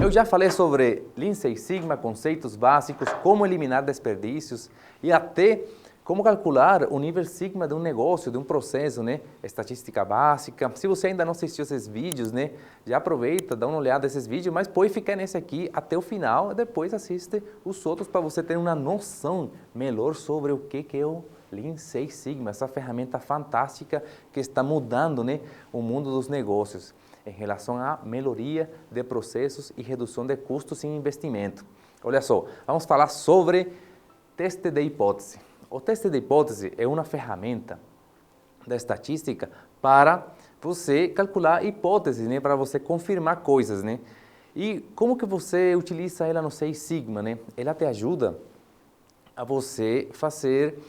Eu já falei sobre Lean Six Sigma, conceitos básicos, como eliminar desperdícios e até como calcular o nível Sigma de um negócio, de um processo, né? Estatística básica. Se você ainda não assistiu esses vídeos, né? Já aproveita, dá uma olhada nesses vídeos, mas pode ficar nesse aqui até o final e depois assiste os outros para você ter uma noção melhor sobre o que é o Lean Six Sigma, essa ferramenta fantástica que está mudando, né, o mundo dos negócios em relação à melhoria de processos e redução de custos e investimento. Olha só, vamos falar sobre teste de hipótese. O teste de hipótese é uma ferramenta da estatística para você calcular hipóteses, né, para você confirmar coisas, né? E como que você utiliza ela no Six Sigma, né? Ela te ajuda a você fazer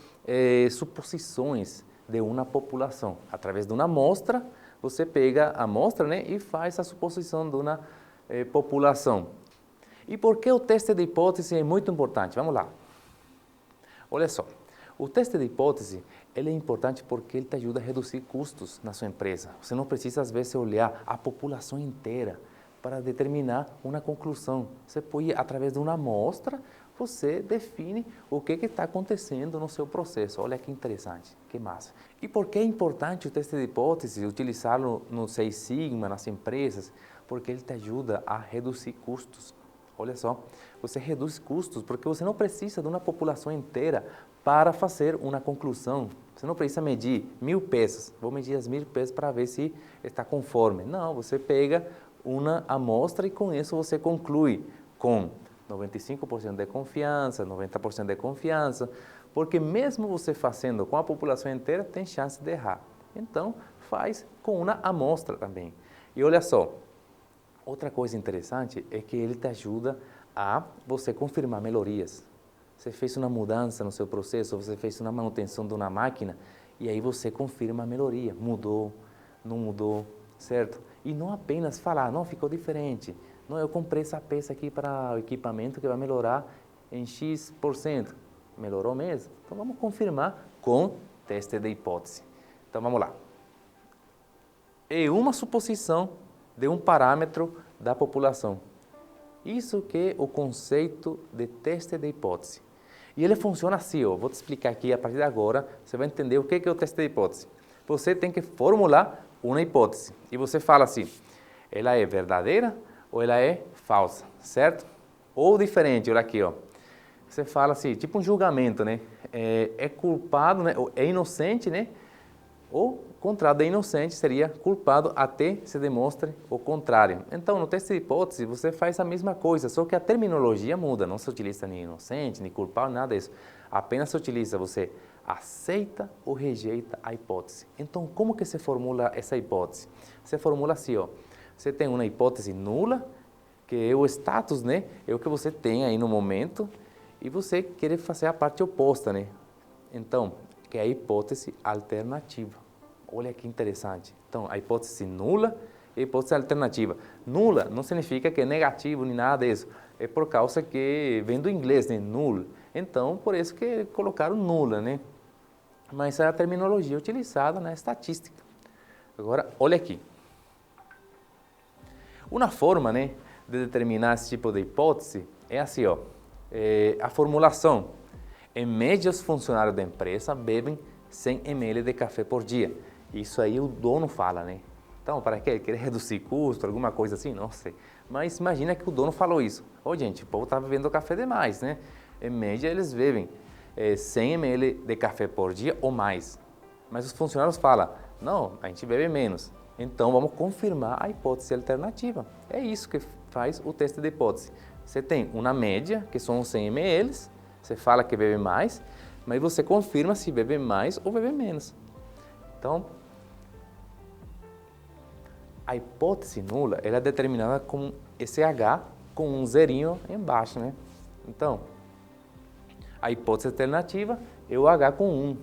suposições de uma população. Através de uma amostra, você pega a amostra, né, e faz a suposição de uma população. E por que o teste de hipótese é muito importante? Vamos lá. Olha só, o teste de hipótese ele é importante porque ele te ajuda a reduzir custos na sua empresa. Você não precisa, às vezes, olhar a população inteira para determinar uma conclusão. Você pode, através de uma amostra, você define o que está acontecendo no seu processo. Olha que interessante, que massa. E por que é importante o teste de hipótese, utilizá-lo no Six Sigma, nas empresas? Porque ele te ajuda a reduzir custos. Olha só, você reduz custos porque você não precisa de uma população inteira para fazer uma conclusão. Você não precisa medir 1.000 peças, vou medir as 1.000 peças para ver se está conforme. Não, você pega uma amostra e com isso você conclui com 95% de confiança, 90% de confiança, porque mesmo você fazendo com a população inteira, tem chance de errar. Então, faz com uma amostra também. E olha só, outra coisa interessante é que ele te ajuda a você confirmar melhorias. Você fez uma mudança no seu processo, você fez uma manutenção de uma máquina e aí você confirma a melhoria. Mudou, não mudou, certo? E não apenas falar, não, ficou diferente. Não, eu comprei essa peça aqui para o equipamento que vai melhorar em X%. Melhorou mesmo? Então vamos confirmar com teste de hipótese. Então vamos lá. É uma suposição de um parâmetro da população. Isso que é o conceito de teste de hipótese. E ele funciona assim, ó. Vou te explicar aqui a partir de agora, você vai entender o que é o teste de hipótese. Você tem que formular uma hipótese e você fala assim, ela é verdadeira ou ela é falsa, certo? Ou diferente, olha aqui, ó. Você fala assim, tipo um julgamento, né? É culpado, né? É inocente, né? Ou, contrário de inocente, seria culpado até se demonstre o contrário. Então, no teste de hipótese, você faz a mesma coisa, só que a terminologia muda. Não se utiliza nem inocente, nem culpado, nada disso. Apenas se utiliza, você aceita ou rejeita a hipótese. Então, como que se formula essa hipótese? Você formula assim, ó. Você tem uma hipótese nula, que é o status, né? É o que você tem aí no momento, e você quer fazer a parte oposta, né? Então, que é a hipótese alternativa. Olha que interessante. Então, a hipótese nula e a hipótese alternativa. Nula não significa que é negativo nem nada disso. É por causa que vem do inglês, né? Null. Então, por isso que colocaram nula, né? Mas é a terminologia utilizada na estatística. Agora, olha aqui. Uma forma, né, de determinar esse tipo de hipótese é assim, ó. A formulação. Em média, os funcionários da empresa bebem 100 ml de café por dia. Isso aí o dono fala, né? Então, para quê? Querer reduzir custo, alguma coisa assim? Não sei. Mas imagina que o dono falou isso. Ô, gente, o povo está bebendo café demais, né? Em média, eles bebem 100 ml de café por dia ou mais. Mas os funcionários falam, não, a gente bebe menos. Então, vamos confirmar a hipótese alternativa. É isso que faz o teste de hipótese. Você tem uma média, que são 100 ml, você fala que bebe mais, mas você confirma se bebe mais ou bebe menos. Então, a hipótese nula ela é determinada com esse H com um zerinho embaixo, né? Então, a hipótese alternativa é o H com 1.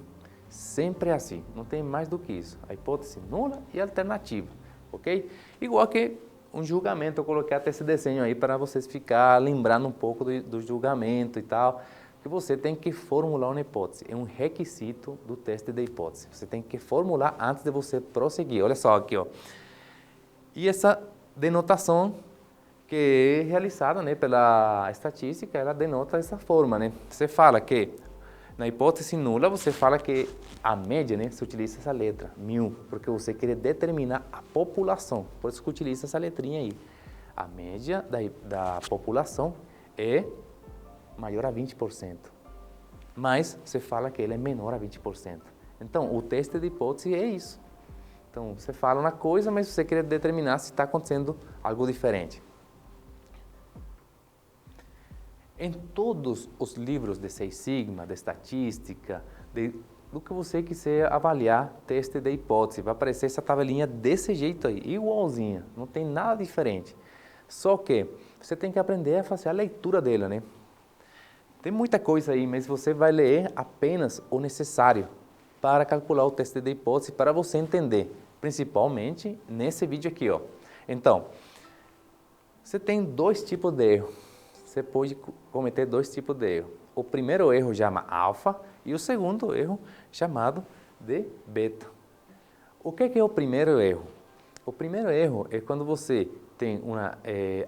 Sempre é assim, não tem mais do que isso. A hipótese nula e alternativa, ok? Igual que um julgamento, eu coloquei até esse desenho aí para vocês ficar lembrando um pouco do julgamento e tal, que que você tem que formular uma hipótese. É um requisito do teste de hipótese. Você tem que formular antes de você prosseguir. Olha só aqui, ó. E essa denotação que é realizada, né, pela estatística, ela denota dessa forma, né? Você fala que na hipótese nula, você fala que a média, né, você utiliza essa letra, 1000, porque você quer determinar a população. Por isso que utiliza essa letrinha aí. A média da população é maior a 20%. Mas você fala que ele é menor a 20%. Então, o teste de hipótese é isso. Então, você fala uma coisa, mas você quer determinar se está acontecendo algo diferente. Em todos os livros de Seis Sigma, de estatística, do que você quiser avaliar, teste de hipótese, vai aparecer essa tabelinha desse jeito aí, igualzinha, não tem nada diferente. Só que você tem que aprender a fazer a leitura dela, né? Tem muita coisa aí, mas você vai ler apenas o necessário para calcular o teste de hipótese, para você entender, principalmente nesse vídeo aqui, ó. Então, você tem dois tipos de erro. Você pode cometer dois tipos de erro. O primeiro erro chama alfa e o segundo erro chamado de beta. O que é o primeiro erro? O primeiro erro é quando você tem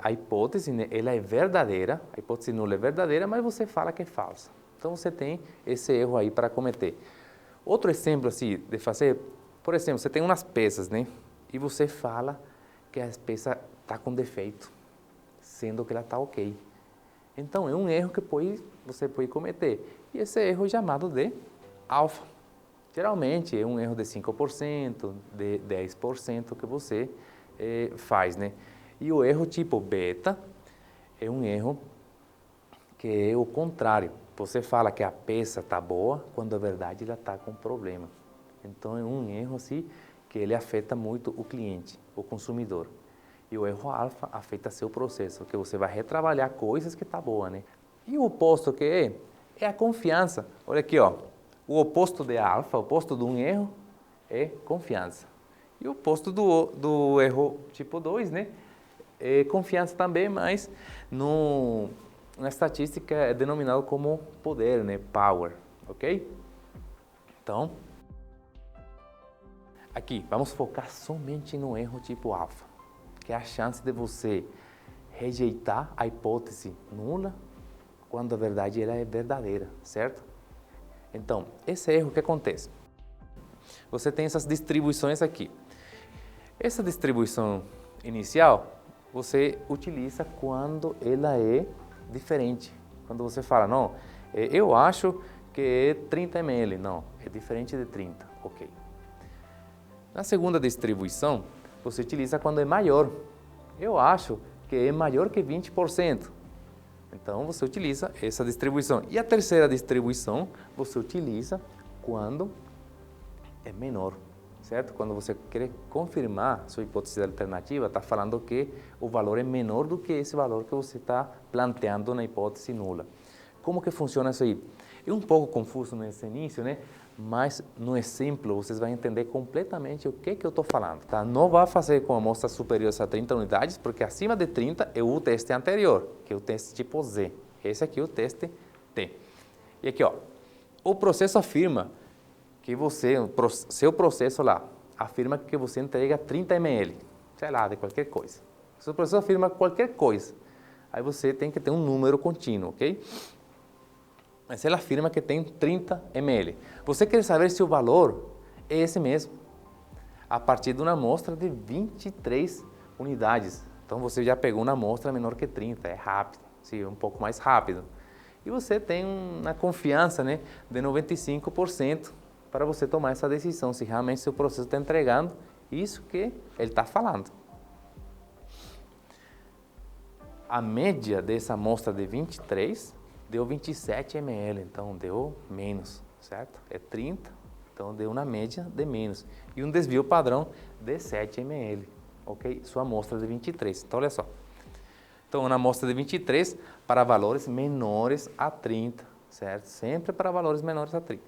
a hipótese, né, ela é verdadeira, a hipótese nula é verdadeira, mas você fala que é falsa. Então você tem esse erro aí para cometer. Outro exemplo assim, de fazer, por exemplo, você tem umas peças, né, e você fala que a peça está com defeito, sendo que ela está ok. Então, é um erro que você pode cometer. E esse erro é chamado de alfa. Geralmente, é um erro de 5%, de 10% que você faz, né? E o erro tipo beta é um erro que é o contrário. Você fala que a peça está boa, quando na verdade ela está com problema. Então, é um erro assim, que ele afeta muito o cliente, o consumidor. E o erro alfa afeta seu processo, que você vai retrabalhar coisas que tá boa, né? E o oposto que é a confiança. Olha aqui, ó. O oposto de alfa, o oposto de um erro é confiança. E o oposto do erro tipo 2, né? É confiança também, mas na estatística é denominado como poder, né? Power, ok? Então, aqui, vamos focar somente no erro tipo alfa, que é a chance de você rejeitar a hipótese nula quando a verdade ela é verdadeira, certo? Então, esse erro que acontece? Você tem essas distribuições aqui. Essa distribuição inicial, você utiliza quando ela é diferente. Quando você fala, não, eu acho que é 30 ml. Não, é diferente de 30, ok. Na segunda distribuição, você utiliza quando é maior. Eu acho que é maior que 20%. Então, você utiliza essa distribuição. E a terceira distribuição, você utiliza quando é menor, certo? Quando você quer confirmar sua hipótese alternativa, está falando que o valor é menor do que esse valor que você está planteando na hipótese nula. Como que funciona isso aí? É um pouco confuso nesse início, né? Mas no exemplo vocês vão entender completamente o que eu estou falando, tá? Não vai fazer com amostras superiores a 30 unidades, porque acima de 30 é o teste anterior, que é o teste tipo Z. Esse aqui é o teste T. E aqui, ó, o processo afirma que seu processo lá, afirma que você entrega 30 ml, sei lá, de qualquer coisa. Seu processo afirma qualquer coisa. Aí você tem que ter um número contínuo, ok? Mas ela afirma que tem 30 ml. Você quer saber se o valor é esse mesmo, a partir de uma amostra de 23 unidades. Então, você já pegou uma amostra menor que 30, é rápido, sim, um pouco mais rápido. E você tem uma confiança, né, de 95% para você tomar essa decisão, se realmente seu processo está entregando isso que ele está falando. A média dessa amostra de 23 deu 27 ml, então deu menos, certo? É 30, então deu uma média de menos. E um desvio padrão de 7 ml, ok? Sua amostra de 23. Então, olha só. Então, uma amostra de 23 para valores menores a 30, certo? Sempre para valores menores a 30.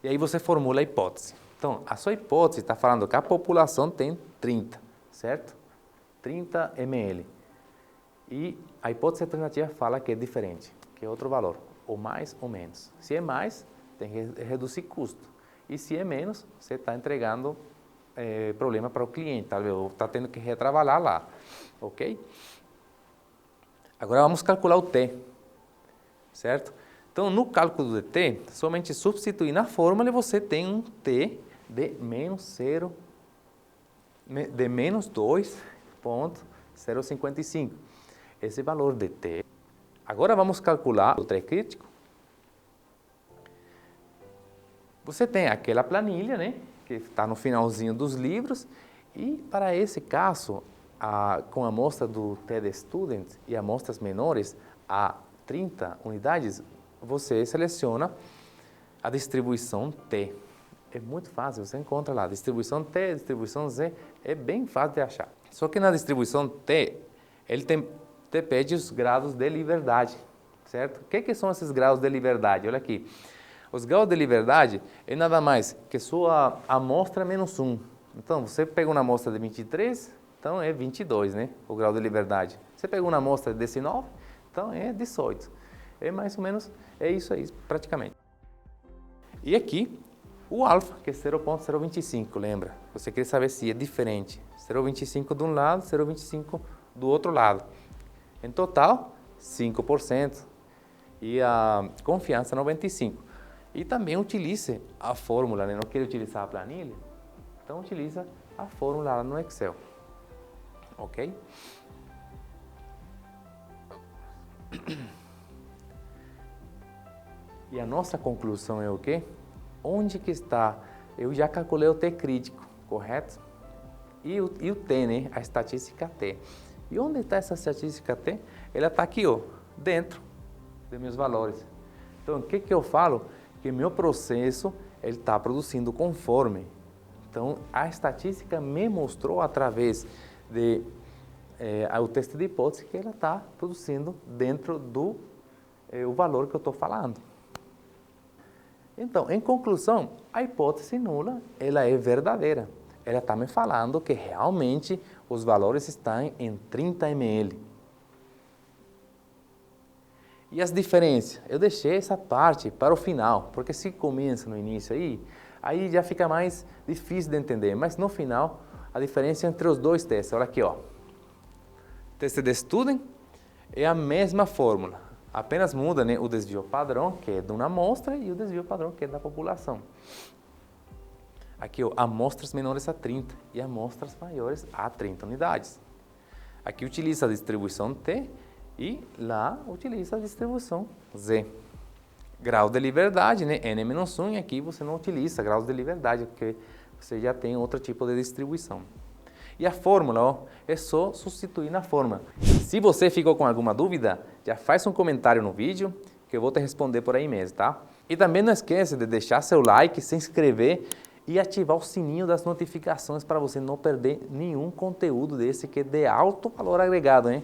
E aí você formula a hipótese. Então, a sua hipótese está falando que a população tem 30, certo? 30 ml. E a hipótese alternativa fala que é diferente, que é outro valor. ou mais ou menos. Se é mais, tem que reduzir custo. E se é menos, você está entregando problema para o cliente, talvez, ou está tendo que retrabalhar lá, ok? Agora vamos calcular o T, certo? Então, no cálculo de T, somente substituir na fórmula e você tem um T de menos 2,055. Esse valor de T. Agora vamos calcular o T crítico. Você tem aquela planilha, né, que está no finalzinho dos livros, e para esse caso, com a amostra do TED Student e amostras menores a 30 unidades, você seleciona a distribuição T. É muito fácil, você encontra lá, distribuição T, distribuição Z, é bem fácil de achar. Só que na distribuição T, ele te pede os graus de liberdade, certo? O que são esses graus de liberdade? Olha aqui. Os graus de liberdade é nada mais que sua amostra menos 1. Então, você pegou uma amostra de 23, então é 22, né? O grau de liberdade. Você pegou uma amostra de 19, então é 18. É mais ou menos, é isso aí, praticamente. E aqui, o alfa, que é 0,025, lembra? Você quer saber se é diferente. 0,25 de um lado, 0,25 do outro lado. Em total, 5%. E a confiança, 95%. E também utilize a fórmula, né? Não quer utilizar a planilha? Então, utiliza a fórmula lá no Excel. Ok? E a nossa conclusão é o quê? Onde que está? Eu já calculei o T crítico, correto? E o T, né? A estatística T. E onde está essa estatística T? Ela está aqui, ó, dentro dos meus valores. Então, o que eu falo? Que meu processo ele está produzindo conforme. Então, a estatística me mostrou através o teste de hipótese que ela está produzindo dentro do o valor que eu estou falando. Então, em conclusão, a hipótese nula ela é verdadeira. Ela está me falando que realmente os valores estão em 30 ml. E as diferenças? Eu deixei essa parte para o final, porque se começa no início aí já fica mais difícil de entender. Mas no final, a diferença entre os dois testes, olha aqui, ó. Teste de Student é a mesma fórmula, apenas muda, né, o desvio padrão, que é de uma amostra, e o desvio padrão, que é da população. Aqui, ó, amostras menores a 30 e amostras maiores a 30 unidades. Aqui utiliza a distribuição T, e lá utiliza a distribuição Z. Grau de liberdade, né? N-1, e aqui você não utiliza graus de liberdade, porque você já tem outro tipo de distribuição. E a fórmula, ó, é só substituir na fórmula. Se você ficou com alguma dúvida, já faz um comentário no vídeo, que eu vou te responder por aí mesmo, tá? E também não esqueça de deixar seu like, se inscrever e ativar o sininho das notificações para você não perder nenhum conteúdo desse que é de alto valor agregado, hein?